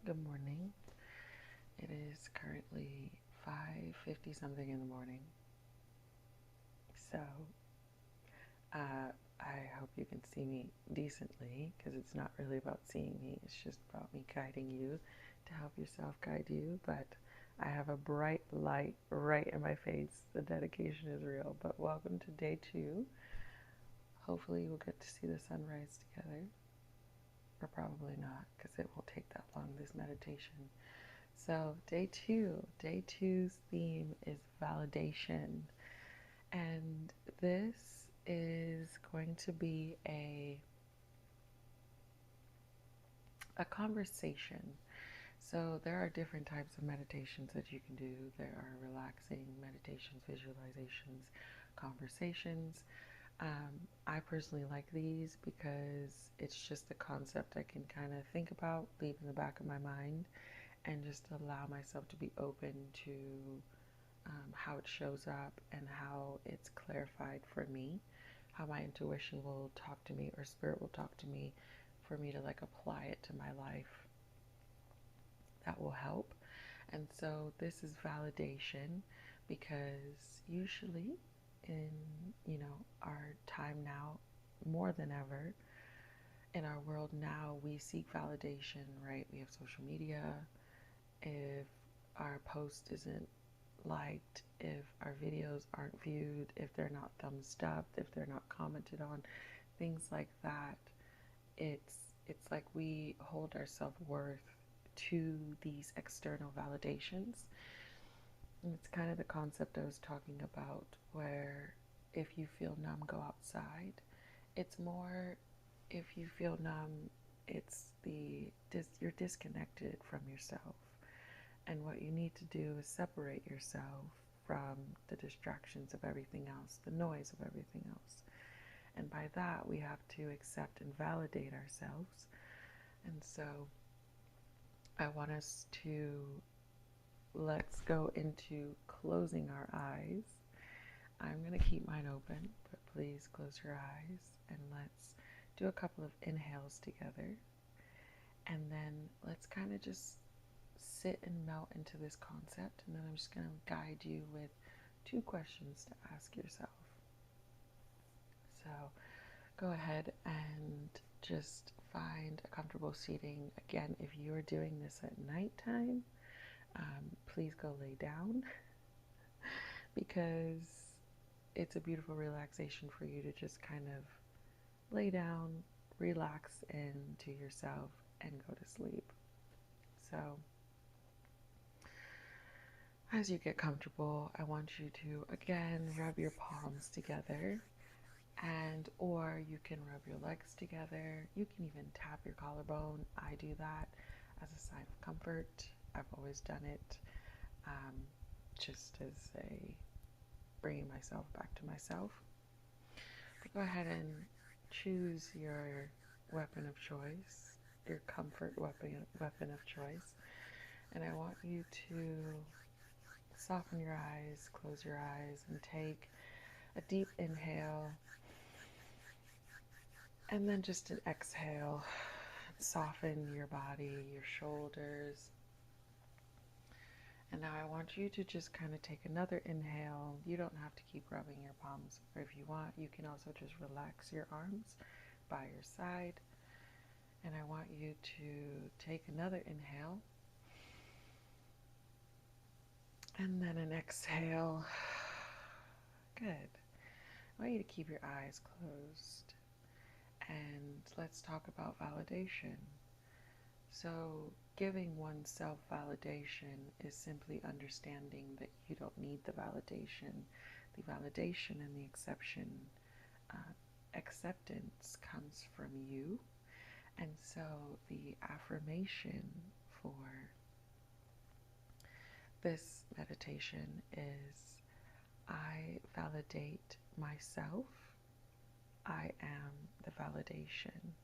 Good morning. It is currently 5:50 something in the morning. So, I hope you can see me decently because it's not really about seeing me. It's just about me guiding you to help yourself guide you. But I have a bright light right in my face. The dedication is real. But welcome to day 2. Hopefully, we'll get to see the sunrise together. Or probably not because it won't take that long, this meditation. So, day two's theme is validation. And this is going to be a conversation. So, there are different types of meditations that you can do. There are relaxing meditations, visualizations, conversations. I personally like these because it's just a concept I can kind of think about, leave in the back of my mind, and just allow myself to be open to how it shows up and how it's clarified for me, how my intuition will talk to me or spirit will talk to me for me to like apply it to my life. That will help. And so this is validation because usually in, our time now, more than ever, in our world now, we seek validation, right? We have social media. If our post isn't liked, if our videos aren't viewed, if they're not thumbs up, if they're not commented on, things like that. It's like we hold our self-worth to these external validations. And it's kind of the concept I was talking about where if you feel numb, go outside. It's more if you feel numb, it's you're disconnected from yourself. And what you need to do is separate yourself from the distractions of everything else, the noise of everything else. And by that, we have to accept and validate ourselves. And so I want us to let's go into closing our eyes. I'm going to keep mine open, but please close your eyes and let's do a couple of inhales together. And then let's kind of just sit and melt into this concept. And then I'm just going to guide you with 2 questions to ask yourself. So go ahead and just find a comfortable seating. Again, if you're doing this at nighttime, please go lay down because it's a beautiful relaxation for you to just kind of lay down, relax into yourself, and go to sleep. So, as you get comfortable, I want you to again rub your palms together, and or you can rub your legs together. You can even tap your collarbone. I do that as a sign of comfort. I've always done it just as a bringing myself back to myself. But go ahead and choose your weapon of choice, your comfort weapon of choice. And I want you to soften your eyes, close your eyes, and take a deep inhale. And then just an exhale. Soften your body, your shoulders. And now I want you to just kind of take another inhale. You don't have to keep rubbing your palms, or if you want, you can also just relax your arms by your side. And I want you to take another inhale. And then an exhale. Good. I want you to keep your eyes closed. And let's talk about validation. So, giving oneself validation is simply understanding that you don't need the validation. The validation and the acceptance comes from you. And so, the affirmation for this meditation is I validate myself. I am the validation.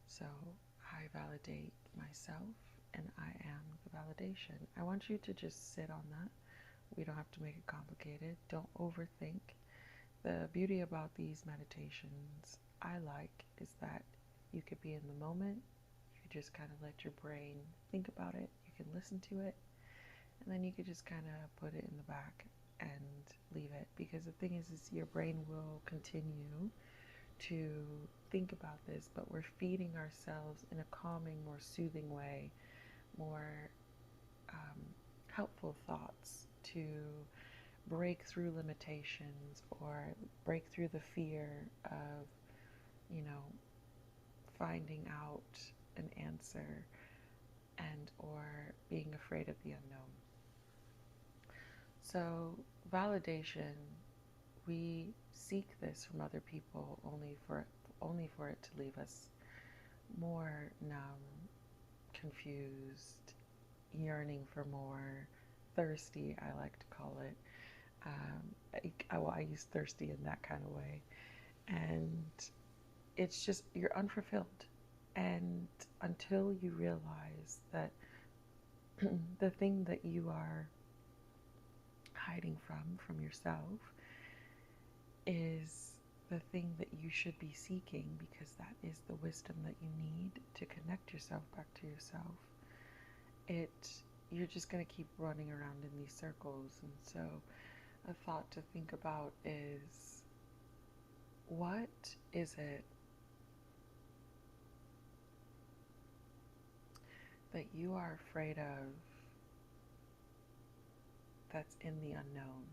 So I validate myself and I am the validation. I want you to just sit on that. We don't have to make it complicated. Don't overthink. The beauty about these meditations I like is that you could be in the moment, you could just kind of let your brain think about it. You can listen to it, and then you could just kind of put it in the back and leave it. Because the thing is your brain will continue to think about this, but we're feeding ourselves in a calming, more soothing way, more helpful thoughts to break through limitations or break through the fear of, finding out an answer and or being afraid of the unknown. So validation, we seek this from other people only for it to leave us more numb, confused, yearning for more, thirsty, I like to call it. I use thirsty in that kind of way. And it's just, you're unfulfilled. And until you realize that the thing that you are hiding from yourself is the thing that you should be seeking, because that is the wisdom that you need to connect yourself back to yourself, you're just going to keep running around in these circles. And so a thought to think about is, what is it that you are afraid of that's in the unknown?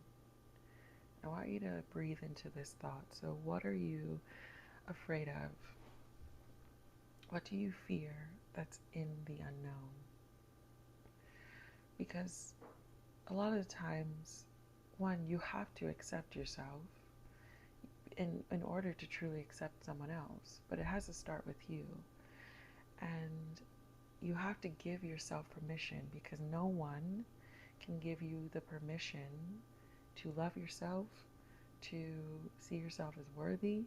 I want you to breathe into this thought. So what are you afraid of? What do you fear that's in the unknown? Because a lot of the times, one, you have to accept yourself in order to truly accept someone else, but it has to start with you. And you have to give yourself permission, because no one can give you the permission to love yourself, to see yourself as worthy.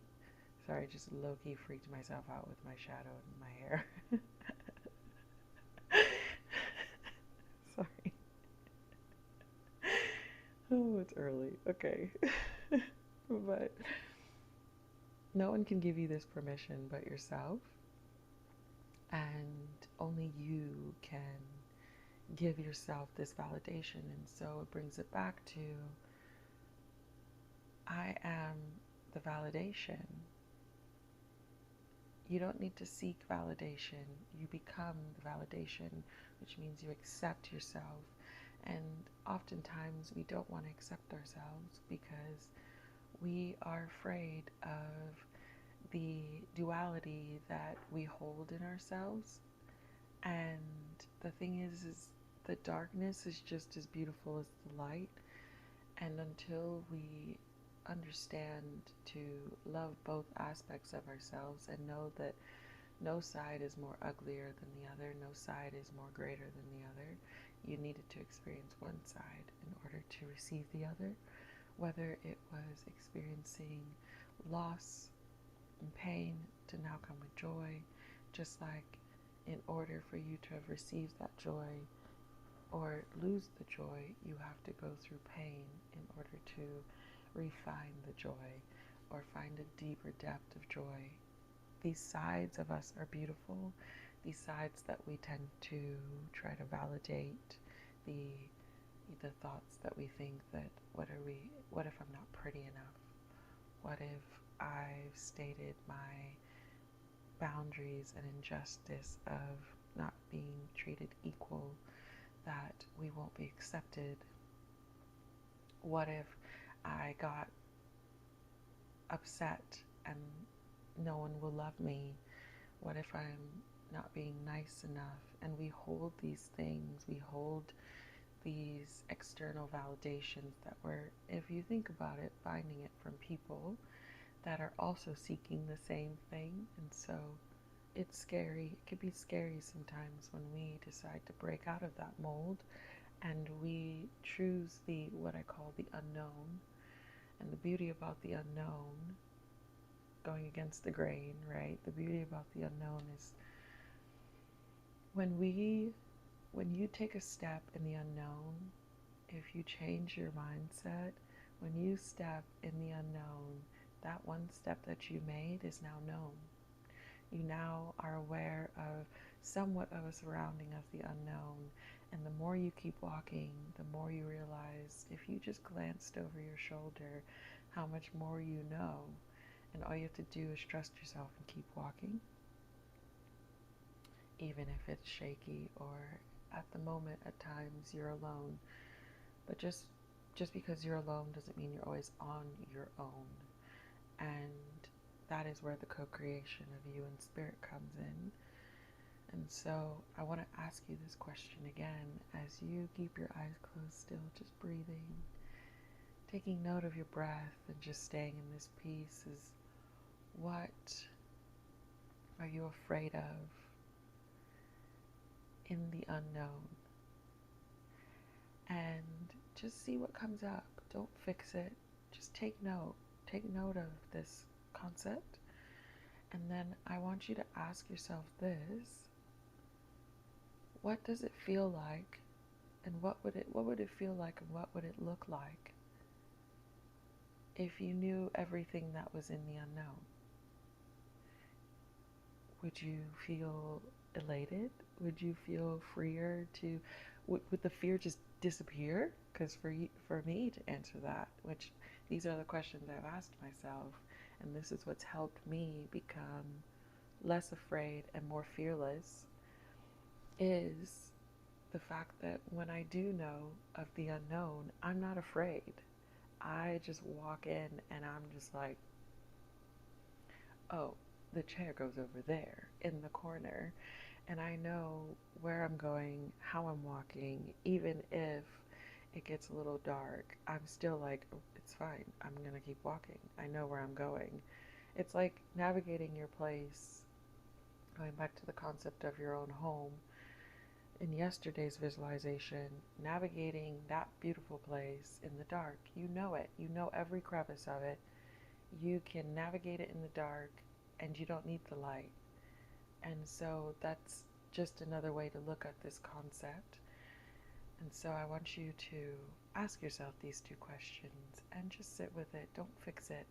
Sorry, I just low-key freaked myself out with my shadow and my hair. Sorry. Oh, it's early. Okay. But no one can give you this permission but yourself. And only you can give yourself this validation. And so it brings it back to, I am the validation. You don't need to seek validation. You become the validation, which means you accept yourself. And oftentimes we don't want to accept ourselves because we are afraid of the duality that we hold in ourselves. And the thing is the darkness is just as beautiful as the light. And until we understand to love both aspects of ourselves and know that no side is more uglier than the other, no side is more greater than the other, you needed to experience one side in order to receive the other, whether it was experiencing loss and pain to now come with joy, just like in order for you to have received that joy or lose the joy, you have to go through pain in order to refine the joy or find a deeper depth of joy. These sides of us are beautiful. These sides that we tend to try to validate, the thoughts that we think that what if I'm not pretty enough? What if I've stated my boundaries and injustice of not being treated equal, that we won't be accepted? What if I got upset and no one will love me? What if I'm not being nice enough? And we hold these things, we hold these external validations that we're, if you think about it, finding it from people that are also seeking the same thing. And so it's scary. It can be scary sometimes when we decide to break out of that mold and we choose what I call the unknown. And the beauty about the unknown, going against the grain, right? The beauty about the unknown is when you take a step in the unknown, if you change your mindset, when you step in the unknown, that one step that you made is now known. You now are aware of somewhat of a surrounding of the unknown. And the more you keep walking, the more you realize, if you just glanced over your shoulder, how much more you know. And all you have to do is trust yourself and keep walking, even if it's shaky, or at the moment at times you're alone. But just because you're alone doesn't mean you're always on your own. And that is where the co-creation of you and spirit comes in. And so I want to ask you this question again as you keep your eyes closed still, just breathing, taking note of your breath and just staying in this peace. Is what are you afraid of in the unknown? And just see what comes up. Don't fix it. Just take note. Take note of this concept. And then I want you to ask yourself this. What does it feel like? And what would it feel like, and what would it look like if you knew everything that was in the unknown? Would you feel elated? Would you feel freer to, would the fear just disappear? Because for me to answer that, which these are the questions I've asked myself, and this is what's helped me become less afraid and more fearless, is the fact that when I do know of the unknown, I'm not afraid. I just walk in and I'm just like, oh, the chair goes over there in the corner. And I know where I'm going, how I'm walking, even if it gets a little dark. I'm still like, oh, it's fine. I'm going to keep walking. I know where I'm going. It's like navigating your place, going back to the concept of your own home. In yesterday's visualization, navigating that beautiful place in the dark. You know it. You know every crevice of it. You can navigate it in the dark, and you don't need the light. And so that's just another way to look at this concept. And so I want you to ask yourself these two questions and just sit with it. Don't fix it,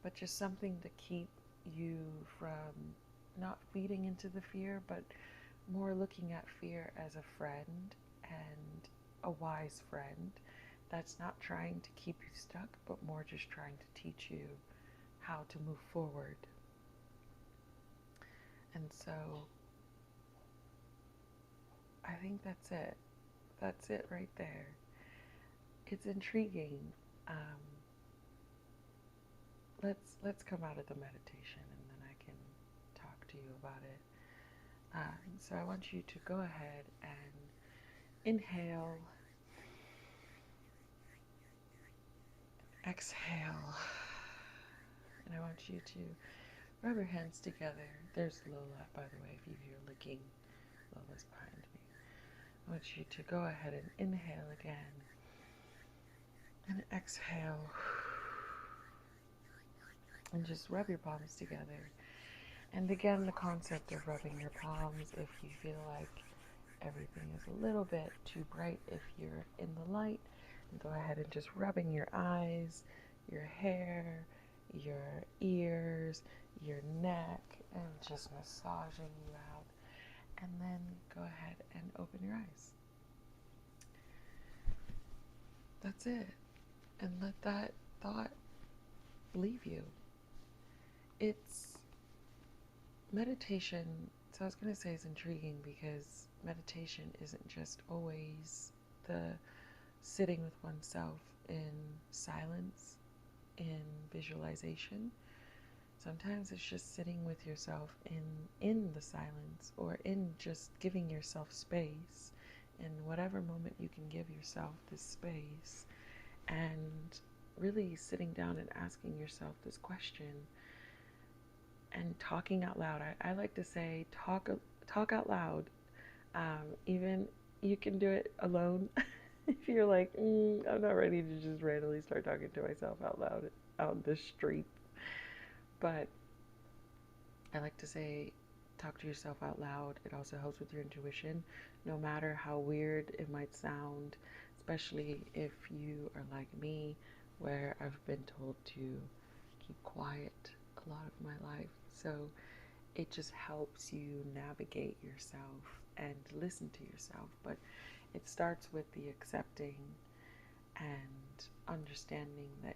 but just something to keep you from not feeding into the fear, but more looking at fear as a friend, and a wise friend that's not trying to keep you stuck, but more just trying to teach you how to move forward. And so I think that's it. That's it right there. It's intriguing. Let's come out of the meditation, and then I can talk to you about it. So I want you to go ahead and inhale, exhale, and I want you to rub your hands together. There's Lola, by the way, if you hear licking. Lola's behind me. I want you to go ahead and inhale again, and exhale, and just rub your palms together. And again, the concept of rubbing your palms, if you feel like everything is a little bit too bright, if you're in the light, go ahead and just rubbing your eyes, your hair, your ears, your neck, and just massaging you out. And then go ahead and open your eyes. That's it. And let that thought leave you. It's meditation. So I was going to say it's intriguing because meditation isn't just always the sitting with oneself in silence, in visualization. Sometimes it's just sitting with yourself in the silence, or in just giving yourself space in whatever moment you can give yourself this space, and really sitting down and asking yourself this question and talking out loud. I like to say talk out loud. Even you can do it alone if you're like, I'm not ready to just randomly start talking to myself out loud out in the street. But I like to say talk to yourself out loud. It also helps with your intuition, no matter how weird it might sound, especially if you are like me, where I've been told to keep quiet a lot of my life. So it just helps you navigate yourself and listen to yourself. But it starts with the accepting and understanding that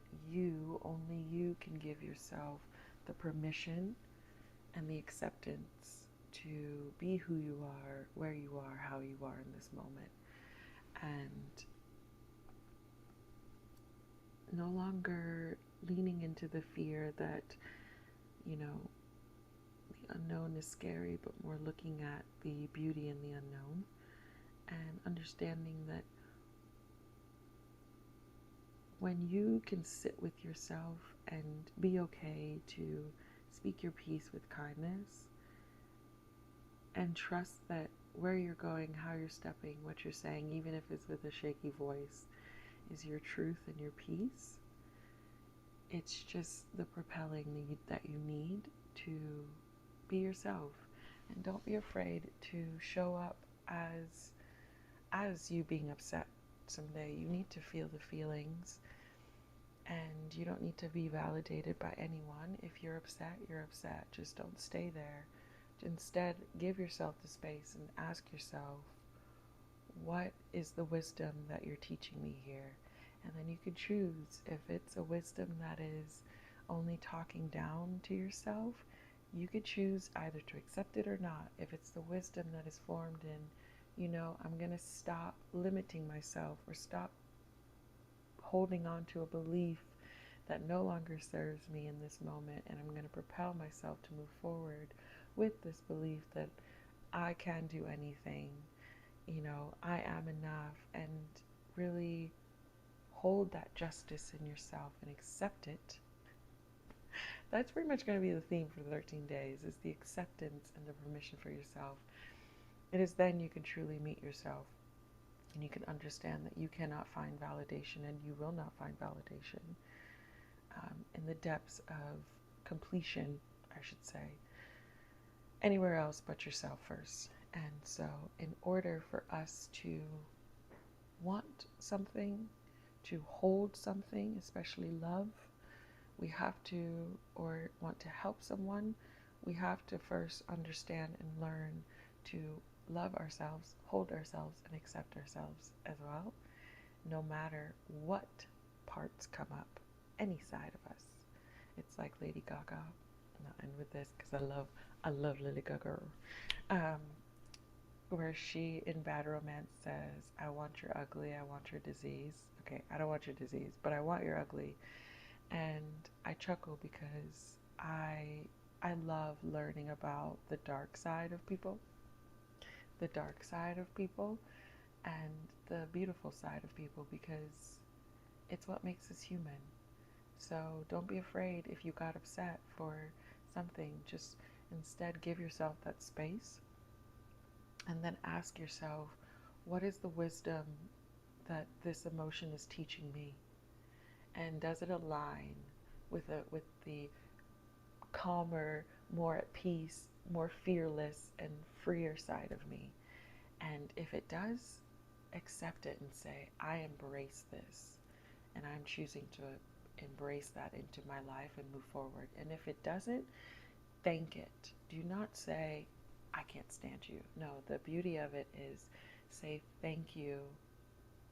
only you can give yourself the permission and the acceptance to be who you are, where you are, how you are in this moment. And no longer leaning into the fear that, the unknown is scary, but more looking at the beauty in the unknown and understanding that when you can sit with yourself and be okay to speak your piece with kindness and trust that where you're going, how you're stepping, what you're saying, even if it's with a shaky voice, is your truth and your peace. It's just the propelling need that you need to be yourself. And don't be afraid to show up as you being upset someday. You need to feel the feelings, and you don't need to be validated by anyone. If you're upset, you're upset. Just don't stay there. Instead, give yourself the space and ask yourself, what is the wisdom that you're teaching me here? And then you can choose. If it's a wisdom that is only talking down to yourself, you could choose either to accept it or not. If it's the wisdom that is formed in, I'm going to stop limiting myself or stop holding on to a belief that no longer serves me in this moment, and I'm going to propel myself to move forward with this belief that I can do anything, I am enough, and really hold that justice in yourself and accept it. That's pretty much going to be the theme for 13 days, is the acceptance and the permission for yourself. It is then you can truly meet yourself, and you can understand that you cannot find validation, and you will not find validation in the depths of completion, I should say, anywhere else but yourself first. And so in order for us to want something, to hold something, especially love, we have to, or want to help someone, we have to first understand and learn to love ourselves, hold ourselves, and accept ourselves as well, no matter what parts come up, any side of us. It's like Lady Gaga. I'll end with this because I love Lady Gaga. Where she in Bad Romance says, I want your ugly, I want your disease. Okay, I don't want your disease, but I want your ugly. And I chuckle because I love learning about the dark side of people, and the beautiful side of people, because it's what makes us human. So don't be afraid if you got upset for something. Just instead give yourself that space, and then ask yourself, what is the wisdom that this emotion is teaching me? And does it align with the calmer, more at peace, more fearless and freer side of me? And if it does, accept it and say, I embrace this, and I'm choosing to embrace that into my life and move forward. And if it doesn't, thank it. Do not say, I can't stand you. No, the beauty of it is say thank you,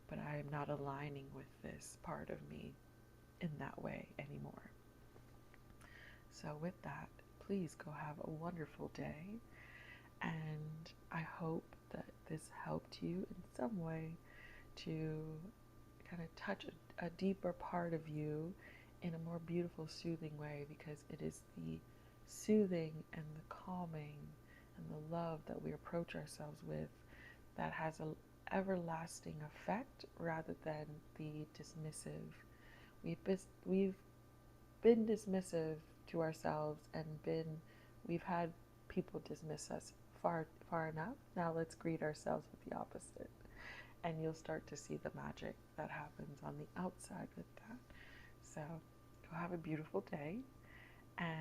but I am not aligning with this part of me in that way anymore. So with that, please go have a wonderful day, and I hope that this helped you in some way to kind of touch a deeper part of you in a more beautiful, soothing way, because it is the soothing and the calming and the love that we approach ourselves with that has an everlasting effect rather than the dismissive. We've been dismissive to ourselves, and we've had people dismiss us far enough. Now let's greet ourselves with the opposite, and you'll start to see the magic that happens on the outside with that. So go have a beautiful day, and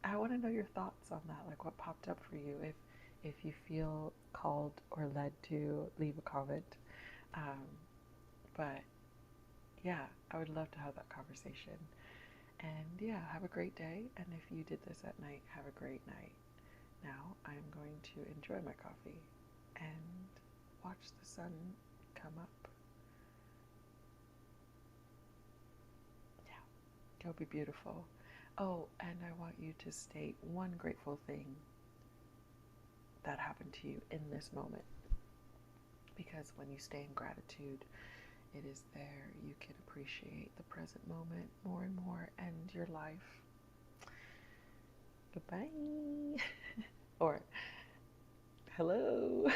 I want to know your thoughts on that, like what popped up for you. If you feel called or led to leave a comment, but yeah, I would love to have that conversation. And yeah, have a great day. And if you did this at night, have a great night. Now I'm going to enjoy my coffee and watch the sun come up. Yeah, it'll be beautiful. Oh, and I want you to state one grateful thing that happened to you in this moment. Because when you stay in gratitude, it is there. You can appreciate the present moment more and more and your life. Goodbye. Or hello.